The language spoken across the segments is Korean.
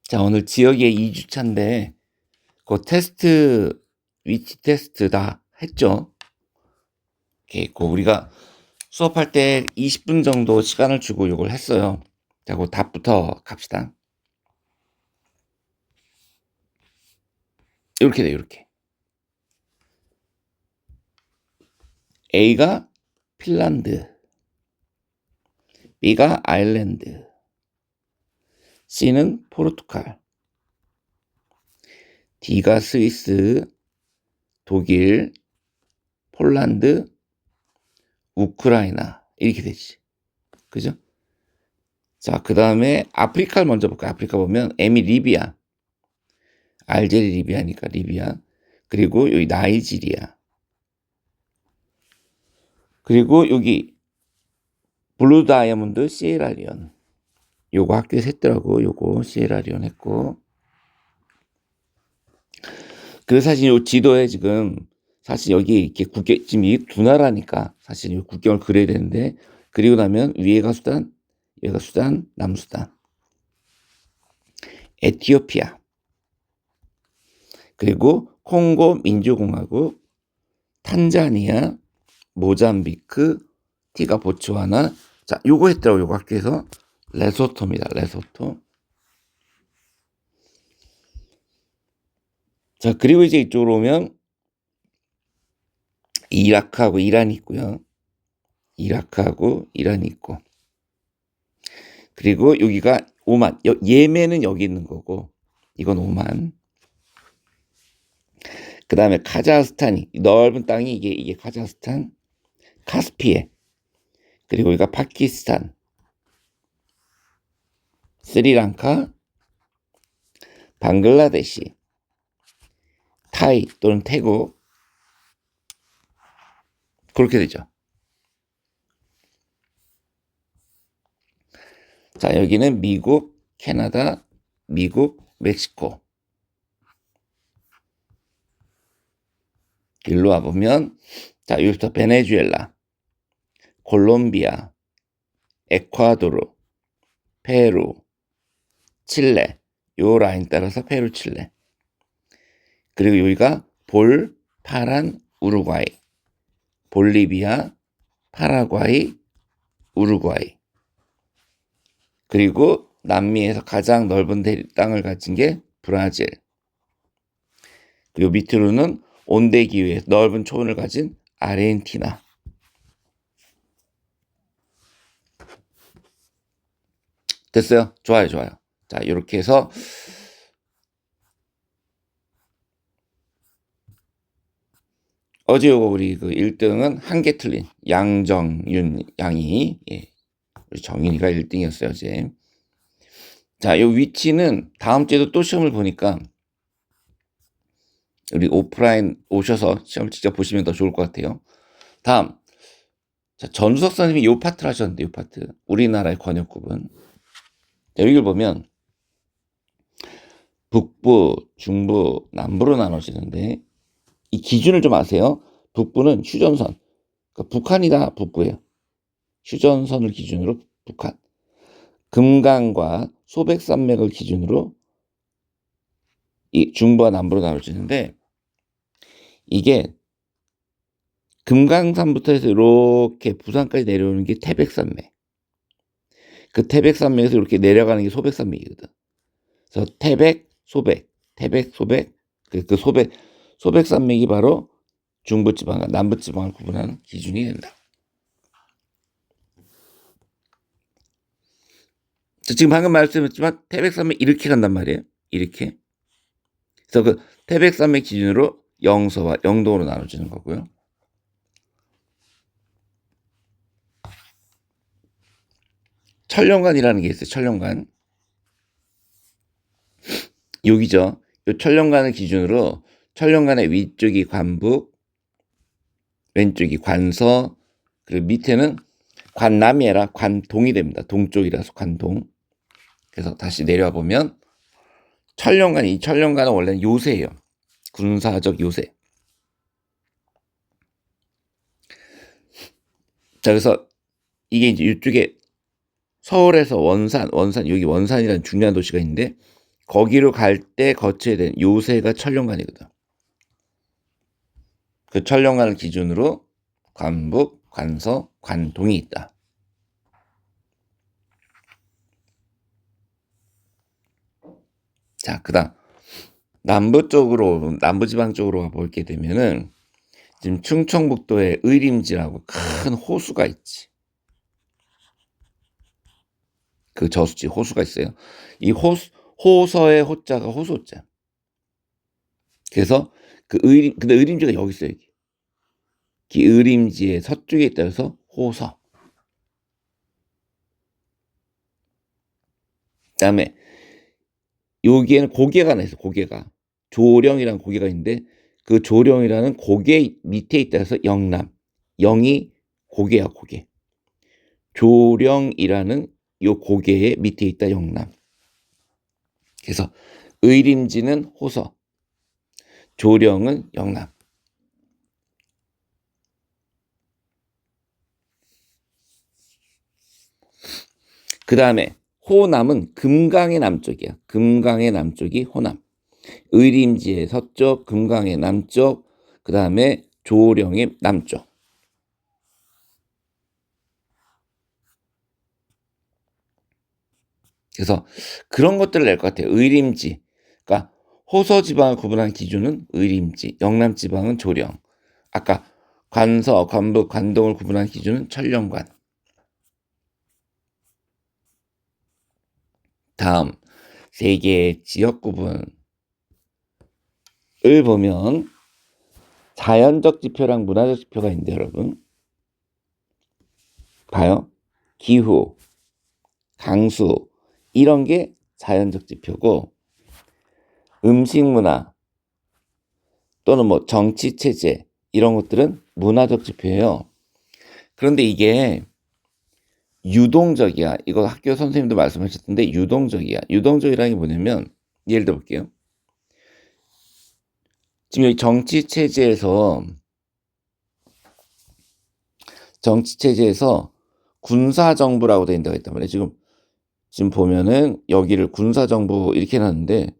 자, 오늘 지역의 2주차인데, 그 테스트, 위치 테스트 다 했죠? 오케이, 그 우리가 수업할 때 20분 정도 시간을 주고 이걸 했어요. 자, 그 답부터 갑시다. 이렇게 돼, 이렇게. A가 핀란드, B가 아일랜드, C는 포르투갈, D가 스위스, 독일, 폴란드, 우크라이나 이렇게 되지. 그죠? 자, 그 다음에 아프리카를 먼저 볼까요? 아프리카 보면 M이 리비아, 알제리 리비아니까 리비아, 그리고 여기 나이지리아, 그리고 여기 블루 다이아몬드 시에라리온. 요거 학교에서 했더라고. 요거 시에라리온 했고. 그래서 사실 요 지도에 지금 사실 여기 이렇게 국경, 지금 이 두 나라니까 사실 요 국경을 그려야 되는데, 그리고 나면 위에가 수단, 여기가 수단, 남수단, 에티오피아, 그리고 콩고 민주공화국, 탄자니아, 모잠비크, 티가 보츠와나. 자, 요거 했더라고. 요거 학교에서 레소토입니다. 레소토. 자, 그리고 이제 이쪽으로 오면 이라크하고 이란이 있고요. 이라크하고 이란이 있고. 그리고 여기가 오만. 예멘은 여기 있는 거고, 이건 오만. 그 다음에 카자흐스탄이, 넓은 땅이 이게 카자흐스탄, 카스피해. 그리고 여기가 파키스탄, 스리랑카, 방글라데시, 타이 또는 태국. 그렇게 되죠. 자, 여기는 미국, 캐나다, 미국, 멕시코. 일로 와보면, 자, 여기부터 베네수엘라, 콜롬비아, 에콰도르, 페루, 칠레. 요 라인 따라서 페루, 칠레. 그리고 여기가 볼, 파란, 우루과이, 볼리비아, 파라과이, 우루과이. 그리고 남미에서 가장 넓은 땅을 가진 게 브라질. 그리고 밑으로는 온대 기후에 넓은 초원을 가진 아르헨티나. 됐어요? 좋아요, 좋아요. 자, 이렇게 해서 어제 요거 우리 그 1등은 한 개 틀린 양정윤 양이, 우리 정윤이가 1등이었어요, 어제. 자, 요 위치는 다음 주에도 또 시험을 보니까 우리 오프라인 오셔서 시험을 직접 보시면 더 좋을 것 같아요. 다음. 자, 전수석 선생님이 요 파트를 하셨는데, 요 파트. 우리나라의 권역구분. 여기를 보면 북부, 중부, 남부로 나눠지는데, 이 기준을 좀 아세요. 북부는 휴전선. 그러니까 북한이다, 북부예요. 휴전선을 기준으로 북한. 금강과 소백산맥을 기준으로 이 중부와 남부로 나눠지는데, 이게 금강산부터 해서 이렇게 부산까지 내려오는 게 태백산맥. 그 태백산맥에서 이렇게 내려가는 게 소백산맥이거든. 그래서 태백, 소백, 태백, 소백. 그 소백산맥이 바로 중부지방과 남부지방을 구분하는 기준이 된다. 지금 방금 말씀했지만 태백산맥 이렇게 간단 말이에요. 이렇게. 그래서 그 태백산맥 기준으로 영서와 영동으로 나눠지는 거고요. 천령관이라는 게 있어요. 천령관. 여기죠. 이 천령관을 기준으로 천령관의 위쪽이 관북, 왼쪽이 관서, 그리고 밑에는 관남이 아니라 관동이 됩니다. 동쪽이라서 관동. 그래서 다시 내려와 보면 이 천령관은 원래는 요새예요. 군사적 요새. 자, 그래서 이게 이제 이쪽에 서울에서 원산, 여기 원산이라는 중요한 도시가 있는데, 거기로 갈 때 거쳐야 되는 요새가 천령관이거든. 그 천령관을 기준으로 관북, 관서, 관동이 있다. 자, 그다음 남부지방 쪽으로 가볼게 되면은 지금 충청북도에 의림지라고 큰 호수가 있지. 그 저수지 호수가 있어요. 이 호서의 호자가 호소자. 그래서 근데 의림지가 여기 있어요. 여기. 이 의림지의 서쪽에 있다 해서 호서. 그다음에 여기에는 고개가 하나 있어. 고개가. 조령이라는 고개가 있는데 그 조령이라는 고개 밑에 있다 해서 영남. 영이 고개야, 고개. 조령이라는 요 고개의 밑에 있다 영남. 그래서 의림지는 호서, 조령은 영남. 그 다음에 호남은 금강의 남쪽이야. 금강의 남쪽이 호남. 의림지의 서쪽, 금강의 남쪽, 그 다음에 조령의 남쪽. 그래서 그런 것들을 낼 것 같아요. 의림지. 그러니까 호서 지방을 구분하는 기준은 의림지, 영남 지방은 조령. 아까 관서, 관북, 관동을 구분하는 기준은 천령관. 다음 세 개의 지역 구분을 보면 자연적 지표랑 문화적 지표가 있는데 여러분 봐요. 기후, 강수 이런 게 자연적 지표고 음식 문화 또는 뭐 정치 체제 이런 것들은 문화적 지표예요. 그런데 이게 유동적이야. 이거 학교 선생님도 말씀하셨던데 유동적이야. 유동적이라는 게 뭐냐면 예를 들어 볼게요. 지금 여기 정치 체제에서 군사정부라고 돼 있다고 했단 말이에요. 지금 보면은 여기를 군사정부 이렇게 해놨는데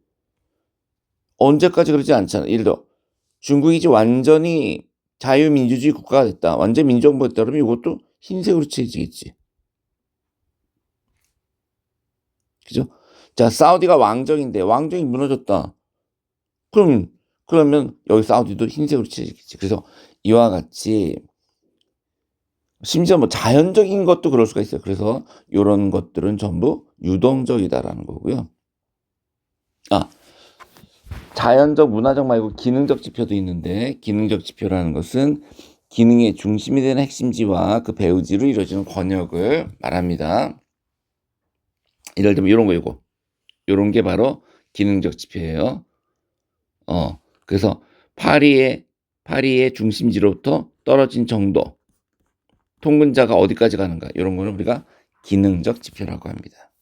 언제까지 그러지 않잖아. 예를 들어 중국이 이제 완전히 자유민주주의 국가가 됐다. 완전 민주정부가 됐다. 그러면 이것도 흰색으로 칠해지겠지. 그죠? 자, 사우디가 왕정인데 왕정이 무너졌다. 그러면 여기 사우디도 흰색으로 칠해지겠지. 그래서 이와 같이 심지어 뭐 자연적인 것도 그럴 수가 있어요. 그래서 이런 것들은 전부 유동적이다라는 거고요. 자연적, 문화적 말고 기능적 지표도 있는데 기능적 지표라는 것은 기능의 중심이 되는 핵심지와 그 배후지로 이루어지는 권역을 말합니다. 예를 들면 이런 거 이런 게 바로 기능적 지표예요. 그래서 파리의 중심지로부터 떨어진 정도, 통근자가 어디까지 가는가 이런 거는 우리가 기능적 지표라고 합니다.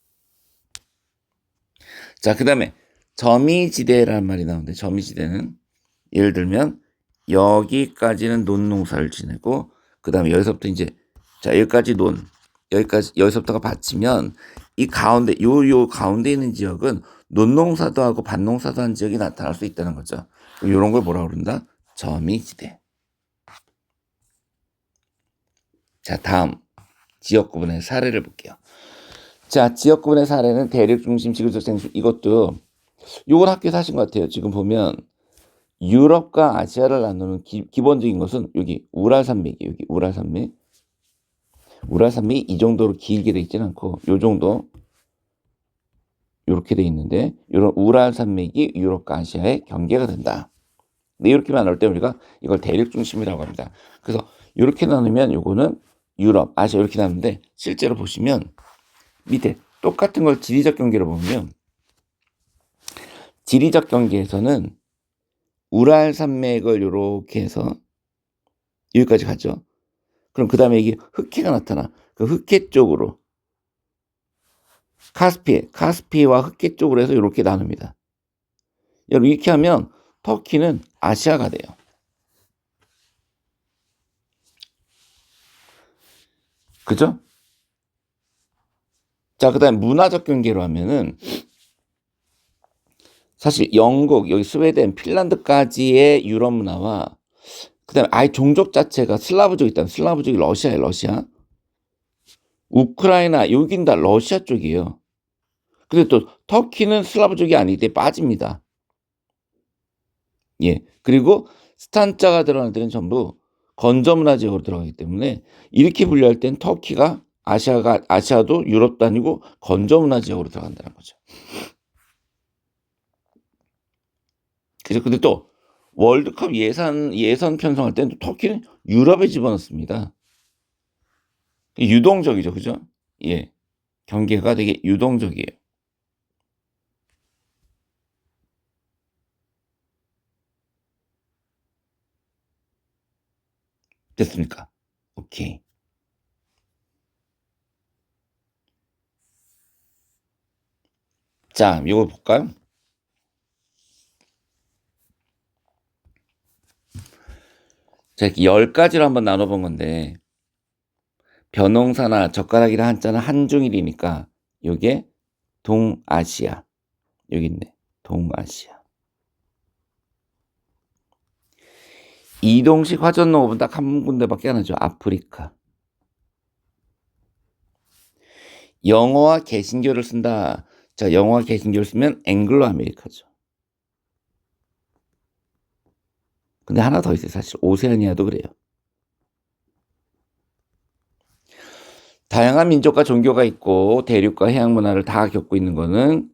자, 그 다음에 점이지대라는 말이 나오는데 점이지대는 예를 들면 여기까지는 논농사를 지내고 그 다음에 여기서부터 이제 자 여기까지 여기서부터가 밭이면 이 가운데 요 가운데 있는 지역은 논농사도 하고 밭농사도 한 지역이 나타날 수 있다는 거죠. 이런 걸 뭐라고 그런다? 점이지대. 자, 다음 지역 구분의 사례를 볼게요. 자, 지역 구분의 사례는 대륙 중심, 지구적 생수 이것도 요걸 학교에서 하신 것 같아요. 지금 보면 유럽과 아시아를 나누는 기본적인 것은 여기 우랄산맥이 여기 우랄산맥이 이 정도로 길게 돼 있지는 않고 요 정도 이렇게 돼 있는데 이런 우랄산맥이 유럽과 아시아의 경계가 된다. 근데 이렇게만 나눌 때 우리가 이걸 대륙 중심이라고 합니다. 그래서 이렇게 나누면 요거는 유럽, 아시아 이렇게 나누는데 실제로 보시면 밑에 똑같은 걸 지리적 경계로 보면 지리적 경계에서는 우랄산맥을 이렇게 해서 여기까지 가죠. 그럼 그 다음에 이게 흑해가 나타나. 그 흑해 쪽으로 카스피와 흑해 쪽으로 해서 이렇게 나눕니다. 여러분 이렇게 하면 터키는 아시아가 돼요. 그죠? 자, 그 다음에 문화적 경계로 하면은 사실 영국, 여기 스웨덴, 핀란드까지의 유럽 문화와 그다음에 아예 종족 자체가 슬라브족이 있다. 슬라브족이 러시아예요, 러시아. 우크라이나 여긴 다 러시아 쪽이에요. 근데 또 터키는 슬라브족이 아니기 때문에 빠집니다. 예. 그리고 스탄자가 들어가는 데는 전부 건조 문화 지역으로 들어가기 때문에 이렇게 분류할 땐 터키가 아시아도 유럽도 아니고 건조 문화 지역으로 들어간다는 거죠. 그래서 근데 또 월드컵 예선 편성할 때는 또 터키는 유럽에 집어넣습니다. 유동적이죠, 그죠? 예. 경계가 되게 유동적이에요. 됐습니까? 오케이. 자, 이거 볼까요? 자, 이렇게 10가지로 한번 나눠본 건데 벼농사나 젓가락이랑 한자는 한중일이니까 요게 동아시아. 여기 있네. 동아시아. 이동식 화전 농업은 딱 한 군데밖에 안 하죠. 아프리카. 영어와 개신교를 쓴다. 자, 영어와 개신교를 쓰면 앵글로 아메리카죠. 근데 하나 더 있어요. 사실 오세아니아도 그래요. 다양한 민족과 종교가 있고 대륙과 해양 문화를 다 겪고 있는 거는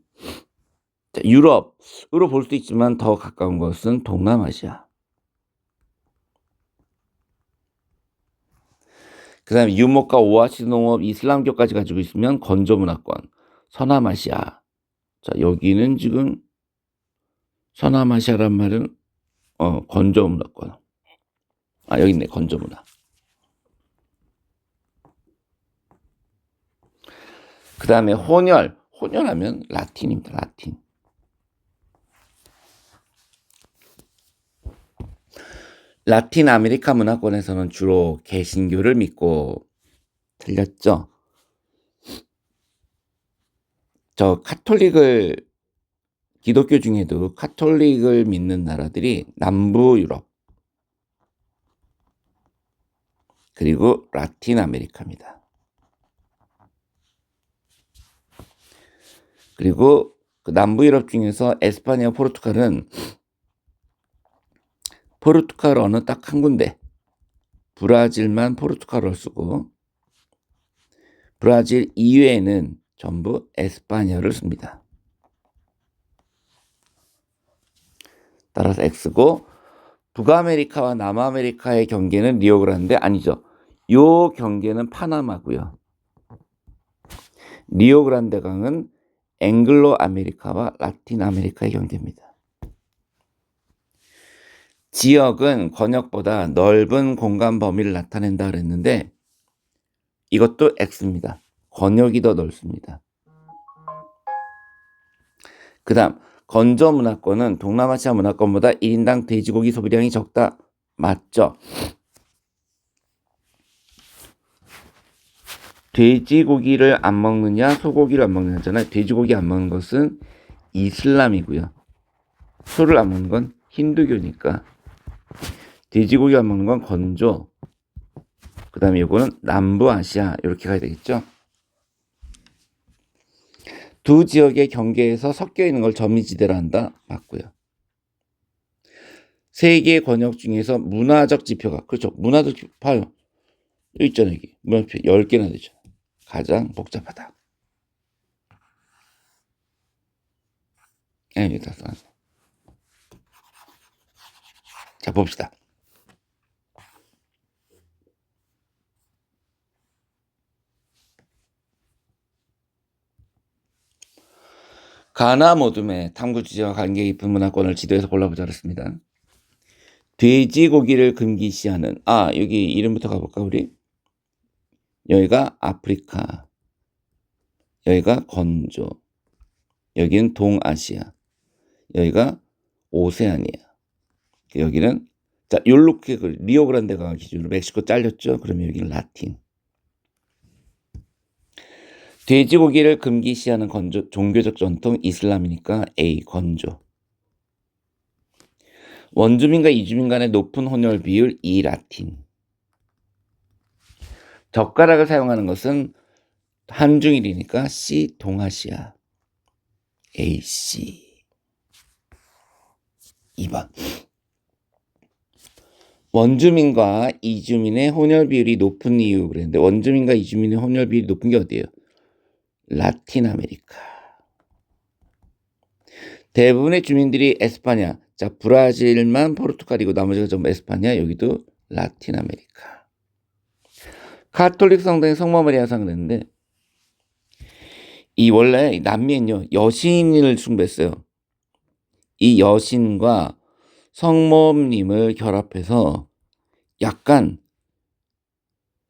유럽으로 볼 수도 있지만 더 가까운 것은 동남아시아. 그 다음에 유목과 오아시스 농업, 이슬람교까지 가지고 있으면 건조 문화권, 서남아시아. 자, 여기는 지금 서남아시아란 말은 건조 문화권. 아, 여기 있네. 건조 문화. 그 다음에 혼혈하면 라틴입니다. 라틴. 라틴 아메리카 문화권에서는 주로 개신교를 믿고 틀렸죠. 기독교 중에도 카톨릭을 믿는 나라들이 남부 유럽 그리고 라틴 아메리카입니다. 그리고 그 남부 유럽 중에서 에스파니아, 포르투갈은 포르투갈어는 딱 한 군데. 브라질만 포르투갈어를 쓰고 브라질 이외에는 전부 에스파니아를 씁니다. 따라서 X고 북아메리카와 남아메리카의 경계는 리오그란데 아니죠. 요 경계는 파나마고요. 리오그란데 강은 앵글로 아메리카와 라틴 아메리카의 경계입니다. 지역은 권역보다 넓은 공간 범위를 나타낸다 그랬는데 이것도 X입니다. 권역이 더 넓습니다. 그 다음 건조 문화권은 동남아시아 문화권보다 1인당 돼지고기 소비량이 적다. 맞죠? 돼지고기를 안 먹느냐 소고기를 안 먹느냐잖아요. 돼지고기 안 먹는 것은 이슬람이고요. 소를 안 먹는 건 힌두교니까 돼지고기 안 먹는 건 건조. 그 다음에 이거는 남부아시아 이렇게 가야 되겠죠. 두 지역의 경계에서 섞여 있는 걸 점이지대라 한다. 맞고요. 세 개의 권역 중에서 문화적 지표가 그렇죠. 문화적 지표 봐요. 여기 있잖아요. 여기 문화표 10개나 되죠. 가장 복잡하다. 여기 다 써놨어요. 자 봅시다. 가나 모둠의 탐구 주제와 관계 깊은 문화권을 지도에서 골라보자 그랬습니다. 돼지고기를 금기시하는 여기 이름부터 가볼까 우리? 여기가 아프리카, 여기가 건조, 여기는 동아시아, 여기가 오세아니아, 여기는 자 요렇게 리오그란데가 기준으로 멕시코 잘렸죠. 그러면 여기는 라틴. 돼지고기를 금기시하는 종교적 전통 이슬람이니까 A 건조. 원주민과 이주민 간의 높은 혼혈 비율 E 라틴. 젓가락을 사용하는 것은 한중일이니까 C 동아시아. AC. 2번. 원주민과 이주민의 혼혈 비율이 높은 이유 그랬는데 원주민과 이주민의 혼혈 비율이 높은 게 어디예요? 라틴 아메리카. 대부분의 주민들이 에스파냐. 자, 브라질만 포르투갈이고 나머지가 전부 에스파냐. 여기도 라틴 아메리카. 카톨릭 성당의 성모 마리아상 그랬는데 이 원래 남미엔요 여신을 숭배했어요. 이 여신과 성모님을 결합해서 약간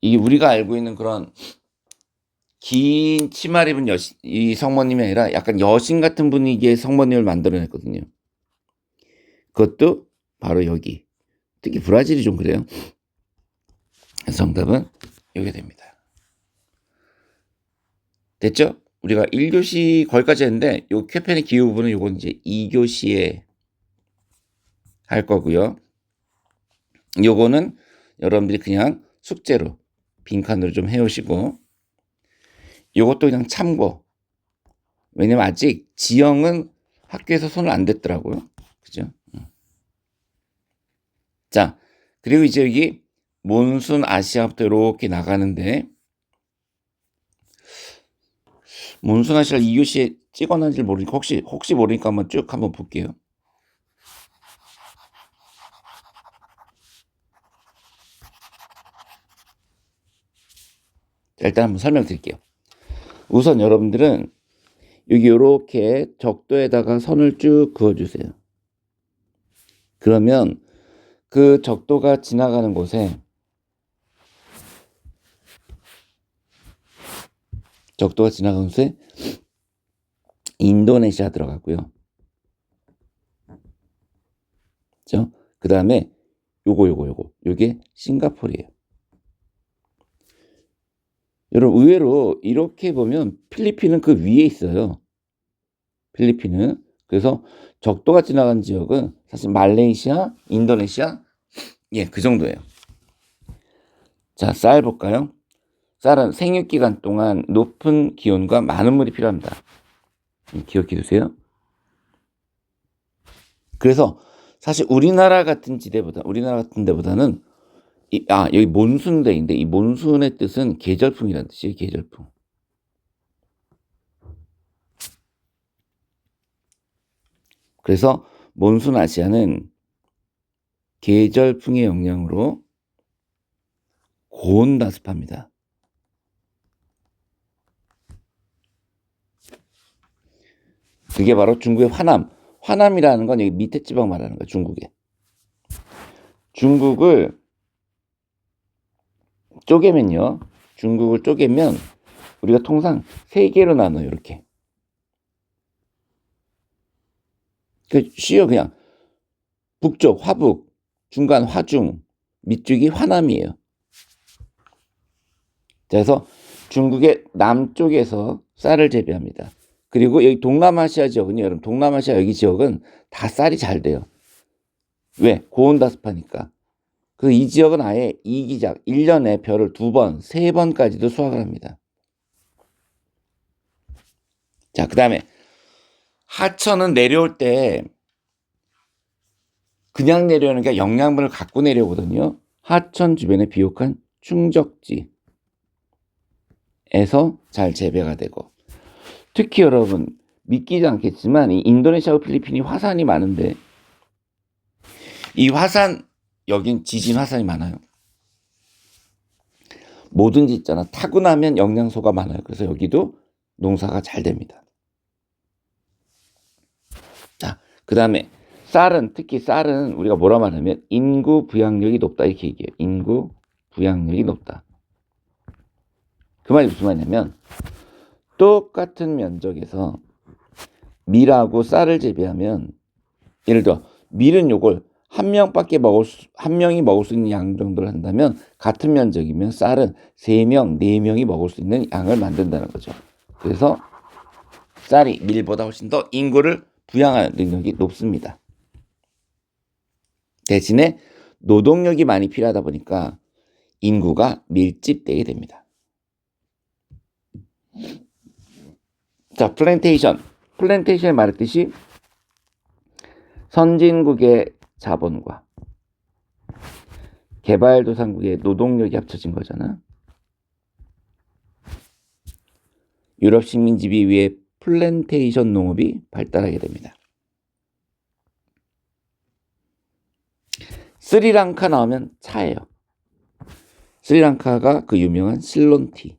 이 우리가 알고 있는 그런 긴 치마를 입은 여신, 이 성모님이 아니라 약간 여신 같은 분위기의 성모님을 만들어냈거든요. 그것도 바로 여기. 특히 브라질이 좀 그래요. 정답은 여기 됩니다. 됐죠? 우리가 1교시 거기까지 했는데 요 쾌펜의 기후 부분은 요건 이제 2교시에 할 거고요. 요거는 여러분들이 그냥 숙제로 빈칸으로 좀 해오시고 요것도 그냥 참고. 왜냐면 아직 지형은 학교에서 손을 안 댔더라고요. 그죠? 자, 그리고 이제 여기 몬순 아시아부터 이렇게 나가는데 몬순 아시아를 2교시에 찍어놨는지 모르니까 혹시 모르니까 한번 볼게요. 자, 일단 한번 설명드릴게요. 우선 여러분들은 여기 이렇게 적도에다가 선을 쭉 그어주세요. 그러면 그 적도가 지나가는 곳에 인도네시아 들어가고요. 그죠? 그 다음에 요게 싱가포르예요. 여러분 의외로 이렇게 보면 필리핀은 그 위에 있어요. 필리핀은. 그래서 적도가 지나간 지역은 사실 말레이시아, 인도네시아, 예, 그 정도예요. 자, 쌀 볼까요? 쌀은 생육기간 동안 높은 기온과 많은 물이 필요합니다. 기억해 두세요. 그래서 사실 우리나라 같은 데보다는 여기 몬순대인데 이 몬순의 뜻은 계절풍이라는 뜻이에요. 계절풍. 그래서 몬순 아시아는 계절풍의 영향으로 고온다습합니다. 그게 바로 중국의 화남이라는 건 여기 밑에 지방 말하는 거야. 중국을 쪼개면 우리가 통상 3개로 나눠요. 이렇게. 쉬워 그냥 북쪽 화북, 중간 화중, 밑쪽이 화남이에요. 그래서 중국의 남쪽에서 쌀을 재배합니다. 그리고 여기 동남아시아 지역은요. 여러분 동남아시아 여기 지역은 다 쌀이 잘 돼요. 왜? 고온다습하니까. 그래서 이 지역은 아예 이기작 1년에 벼를 2번, 3번까지도 수확을 합니다. 자, 그 다음에 하천은 내려올 때 그냥 내려오는 게 영양분을 갖고 내려오거든요. 하천 주변의 비옥한 충적지에서 잘 재배가 되고 특히 여러분 믿기지 않겠지만 이 인도네시아와 필리핀이 화산이 많은데 이 화산 여긴 지진 화산이 많아요. 뭐든지 있잖아. 타고나면 영양소가 많아요. 그래서 여기도 농사가 잘 됩니다. 자, 그 다음에 특히 쌀은 우리가 뭐라 말하면 인구 부양력이 높다 이렇게 얘기해요. 인구 부양력이 높다. 그 말이 무슨 말이냐면 똑같은 면적에서 밀하고 쌀을 재배하면 예를 들어 밀은 요걸 한 명이 먹을 수 있는 양 정도를 한다면 같은 면적이면 쌀은 3명, 4명이 먹을 수 있는 양을 만든다는 거죠. 그래서 쌀이 밀보다 훨씬 더 인구를 부양하는 능력이 높습니다. 대신에 노동력이 많이 필요하다 보니까 인구가 밀집되게 됩니다. 자, 플랜테이션에 말했듯이 선진국의 자본과 개발도상국의 노동력이 합쳐진 거잖아. 유럽 식민지에 의해 플랜테이션 농업이 발달하게 됩니다. 스리랑카 나오면 차예요. 스리랑카가 그 유명한 실론티.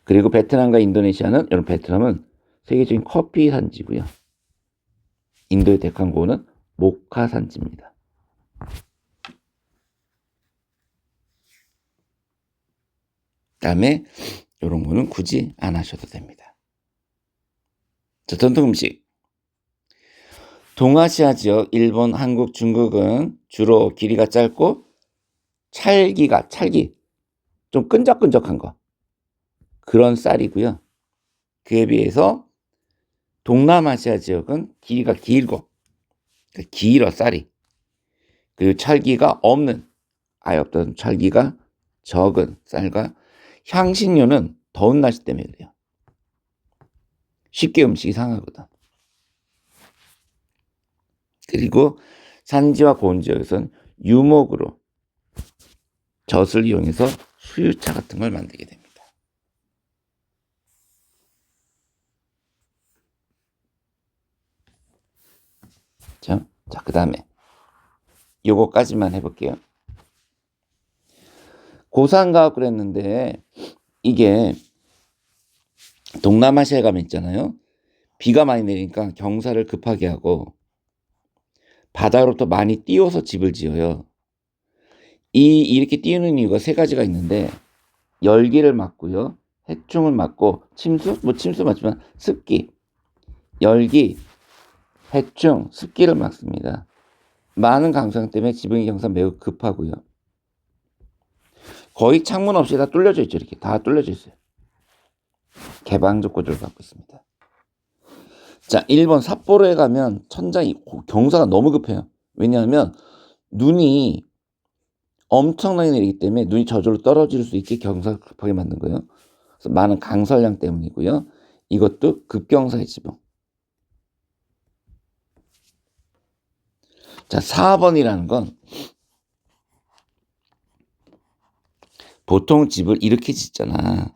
그리고 베트남과 인도네시아는, 여러분 베트남은 세계적인 커피 산지고요. 인도의 데칸고는 모카 산지입니다. 그다음에 이런 거는 굳이 안 하셔도 됩니다. 자, 전통 음식. 동아시아 지역, 일본, 한국, 중국은 주로 길이가 짧고 찰기 좀 끈적끈적한 거, 그런 쌀이고요. 그에 비해서 동남아시아 지역은 길이가 길고, 길어 쌀이. 그리고 찰기가 없는, 아예 없던 찰기가 적은 쌀과 향신료는 더운 날씨 때문에 그래요. 쉽게 음식이 상하거든. 그리고 산지와 고원 지역에서는 유목으로 젖을 이용해서 수유차 같은 걸 만들게 됩니다. 자, 그 다음에 요거까지만 해볼게요. 고산가옥 그랬는데, 이게 동남아시아에 가면 있잖아요. 비가 많이 내리니까 경사를 급하게 하고 바다로부터 많이 띄워서 집을 지어요. 이렇게 띄우는 이유가 세 가지가 있는데, 열기를 막고요, 해충을 막고, 침수 맞지만 습기, 열기, 해충, 습기를 막습니다. 많은 강수량 때문에 지붕의 경사 매우 급하고요. 거의 창문 없이 다 뚫려져 있죠. 이렇게 다 뚫려져 있어요. 개방적 구조를 갖고 있습니다. 자, 일본 삿포로에 가면 천장이, 경사가 너무 급해요. 왜냐하면 눈이 엄청나게 내리기 때문에 눈이 저절로 떨어질 수 있게 경사가 급하게 만든 거예요. 그래서 많은 강설량 때문이고요. 이것도 급경사의 지붕. 자, 4번이라는 건 보통 집을 이렇게 짓잖아.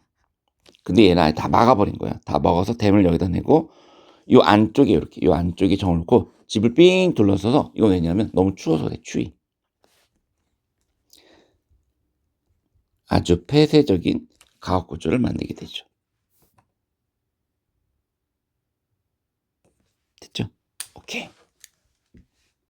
근데 얘는 아예 다 막아버린 거야. 다 먹어서 댐을 여기다 내고, 요 안쪽에 이렇게, 요 안쪽에 정놓고 집을 삥 둘러서서, 이거 왜냐면 너무 추워서 그래, 추위. 아주 폐쇄적인 가옥 구조를 만들게 되죠. 됐죠? 오케이.